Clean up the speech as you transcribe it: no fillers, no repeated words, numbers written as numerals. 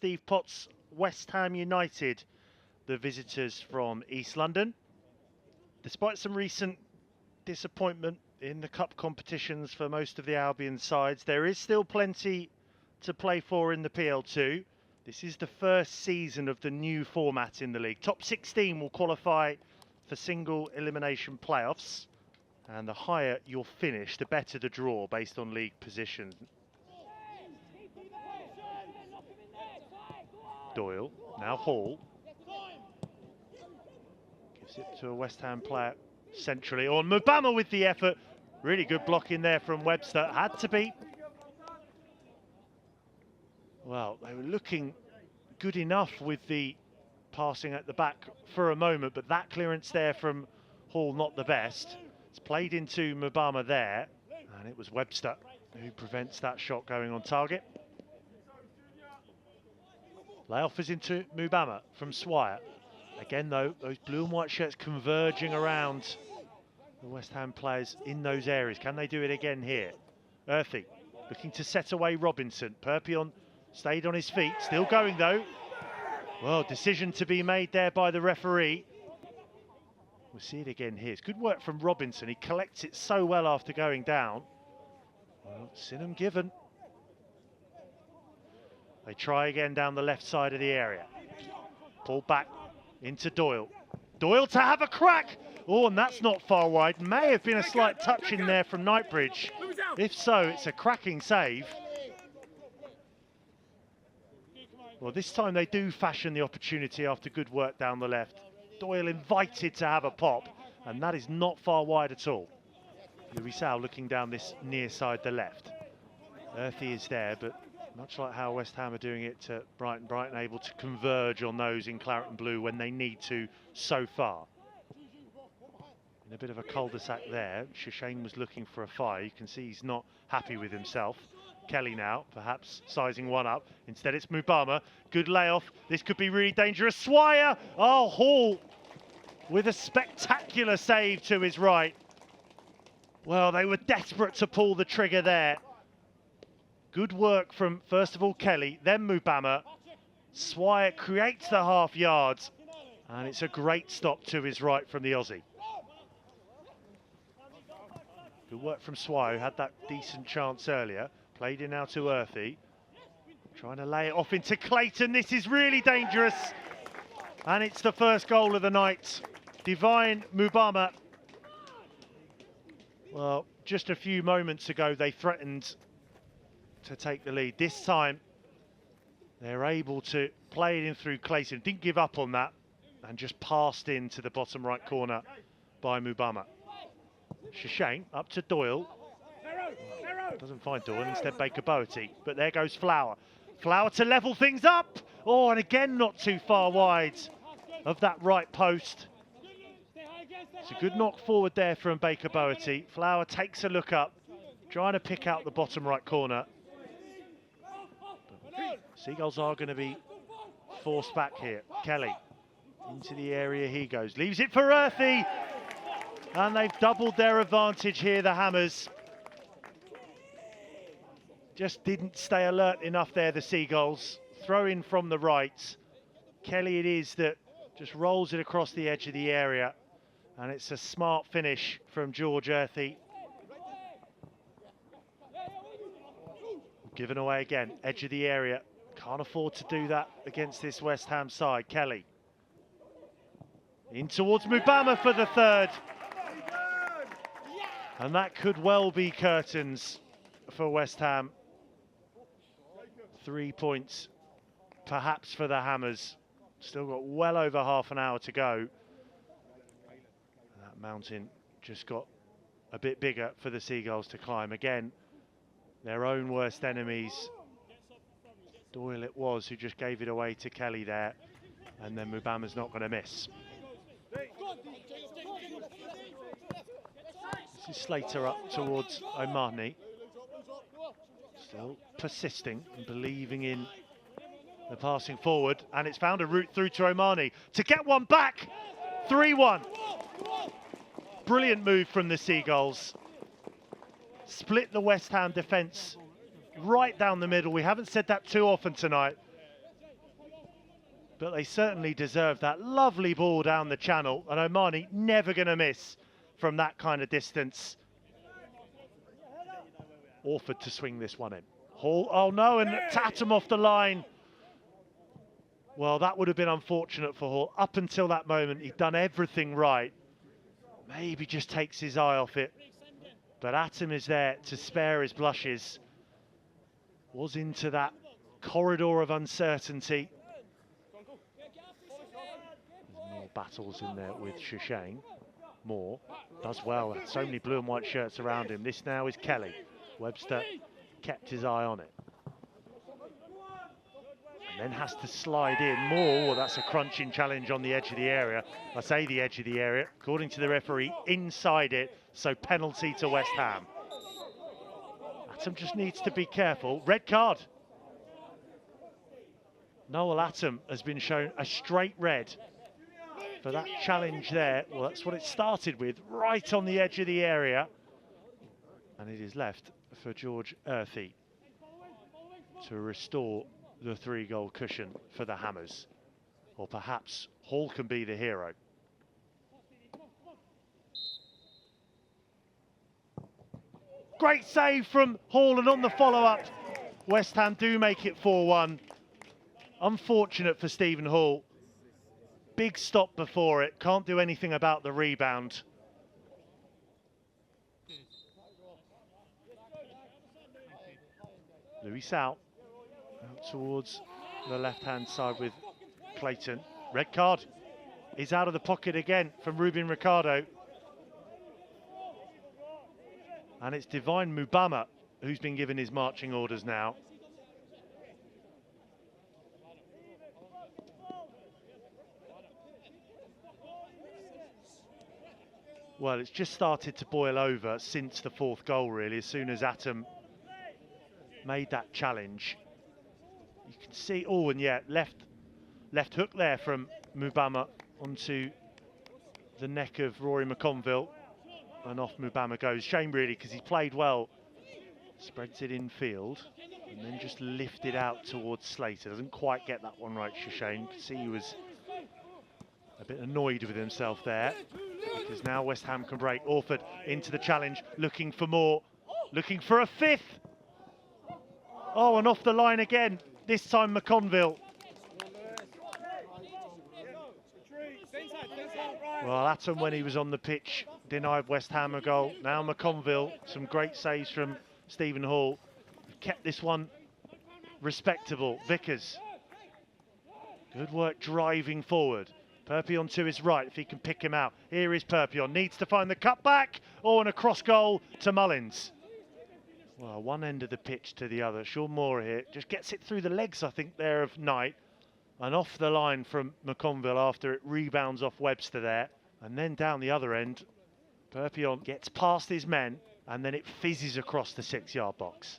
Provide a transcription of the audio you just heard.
Steve Potts, West Ham United, the visitors from East London. Despite some recent disappointment in the cup competitions for most of the Albion sides, there is still plenty to play for in the PL2. This is the first season of the new format in the league. Top 16 will qualify for single elimination playoffs, and the higher you'll finish, the better the draw based on league position. Doyle, now Hall. Gives it to a West Ham player centrally. On Mubama with the effort. Really good block in there from Webster. Had to be. Well, they were looking good enough with the passing at the back for a moment, but that clearance there from Hall, not the best. It's played into Mubama there, and it was Webster who prevents that shot going on target. Layoff is into Mubama from Swire. Again, though, those blue and white shirts converging around the West Ham players in those areas. Can they do it again here? Earthy looking to set away Robinson. Perpion stayed on his feet, still going though. Well, decision to be made there by the referee. We'll see it again here. It's good work from Robinson. He collects it so well after going down. Well, Sinham given. They try again down the left side of the area. Pull back into Doyle. Doyle to have a crack. Oh, and that's not far wide. May have been a slight touch in there from Knightbridge. If so, it's a cracking save. Well, this time they do fashion the opportunity after good work down the left. Doyle invited to have a pop, and that is not far wide at all. Louis Sal looking down this near side, the left. Earthy is there, but much like how West Ham are doing it to Brighton, Brighton able to converge on those in claret and blue when they need to so far. In a bit of a cul-de-sac there. Shishane was looking for a fire. You can see he's not happy with himself. Kelly now, perhaps sizing one up. Instead it's Mubama. Good layoff. This could be really dangerous. Swire! Oh, Hall with a spectacular save to his right. Well, they were desperate to pull the trigger there. Good work from, first of all, Kelly, then Mubama. Swire creates the half yards, and it's a great stop to his right from the Aussie. Good work from Swire, who had that decent chance earlier. Played in now to Earthy. Trying to lay it off into Clayton. This is really dangerous. And it's the first goal of the night. Divine Mubama. Well, just a few moments ago, they threatened to take the lead. This time, they're able to play it in through Clayton. Didn't give up on that and just passed into the bottom right corner by Mubama. Shishane up to Doyle. Doesn't find Doyle, instead Baker Boaty. But there goes Flower. Flower to level things up. Oh, and again not too far wide of that right post. It's a good knock forward there from Baker Boaty. Flower takes a look up, trying to pick out the bottom right corner. But Seagulls are going to be forced back here. Kelly into the area he goes. Leaves it for Earthy. And they've doubled their advantage here, the Hammers. Just didn't stay alert enough there, the Seagulls. Throw in from the right. Kelly it is that just rolls it across the edge of the area. And it's a smart finish from George Earthy. Given away again, edge of the area. Can't afford to do that against this West Ham side. Kelly. In towards Mubama for the third. And that could well be curtains for West Ham. 3 points, perhaps, for the Hammers. Still got well over half an hour to go. That mountain just got a bit bigger for the Seagulls to climb. Again, their own worst enemies. Doyle it was who just gave it away to Kelly there. And then Mubama's not going to miss. This is Slater up towards Omani. Still persisting and believing in the passing forward. And it's found a route through to Omani to get one back. 3-1. Brilliant move from the Seagulls. Split the West Ham defence right down the middle. We haven't said that too often tonight. but they certainly deserve that lovely ball down the channel, and Omani never going to miss from that kind of distance. Orford to swing this one in. Hall, oh no, and Tatum off the line. Well, that would have been unfortunate for Hall. Up until that moment, he'd done everything right. Maybe just takes his eye off it. But Atom is there to spare his blushes. Was into that corridor of uncertainty. More battles in there with Shishane. Moore does well. So many blue and white shirts around him. This now is Kelly. Webster kept his eye on it. And then has to slide in. Moore, well, that's a crunching challenge on the edge of the area. I say the edge of the area. According to the referee, inside it. So penalty to West Ham. Atom just needs to be careful. Red card. Noel Atom has been shown a straight red for that challenge there. Well, that's what it started with, right on the edge of the area. And it is left for George Earthy to restore the 3-goal cushion for the Hammers. Or perhaps Hall can be the hero. Great save from Hall, and on the follow-up, West Ham do make it 4-1. Unfortunate for Stephen Hall. Big stop before it, can't do anything about the rebound. Louis out towards the left-hand side with Clayton. Red card is out of the pocket again from Ruben Ricardo. And it's Divine Mubama who's been given his marching orders now. Well, it's just started to boil over since the 4th goal, really, as soon as Atom made that challenge. You can see, oh, and yeah, left hook there from Mubama onto the neck of Rory McConville, and off Mubama goes. Shame, really, because he's played well. Spreads it in field, and then just lifted out towards Slater. Doesn't quite get that one right, Shane. You can see he was a bit annoyed with himself there, because now West Ham can break. Orford into the challenge, looking for more, looking for a 5th. Oh, and off the line again, this time McConville. Well, Atom, when he was on the pitch, denied West Ham a goal. Now McConville, some great saves from Stephen Hall. Kept this one respectable. Vickers. Good work driving forward. Perpion to his right, if he can pick him out. Here is Perpion, needs to find the cutback. Oh, and a cross goal to Mullins. Well, one end of the pitch to the other. Sean Moore here just gets it through the legs, I think, there of Knight. And off the line from McConville after it rebounds off Webster there. And then down the other end, Perpion gets past his men and then it fizzes across the 6-yard box.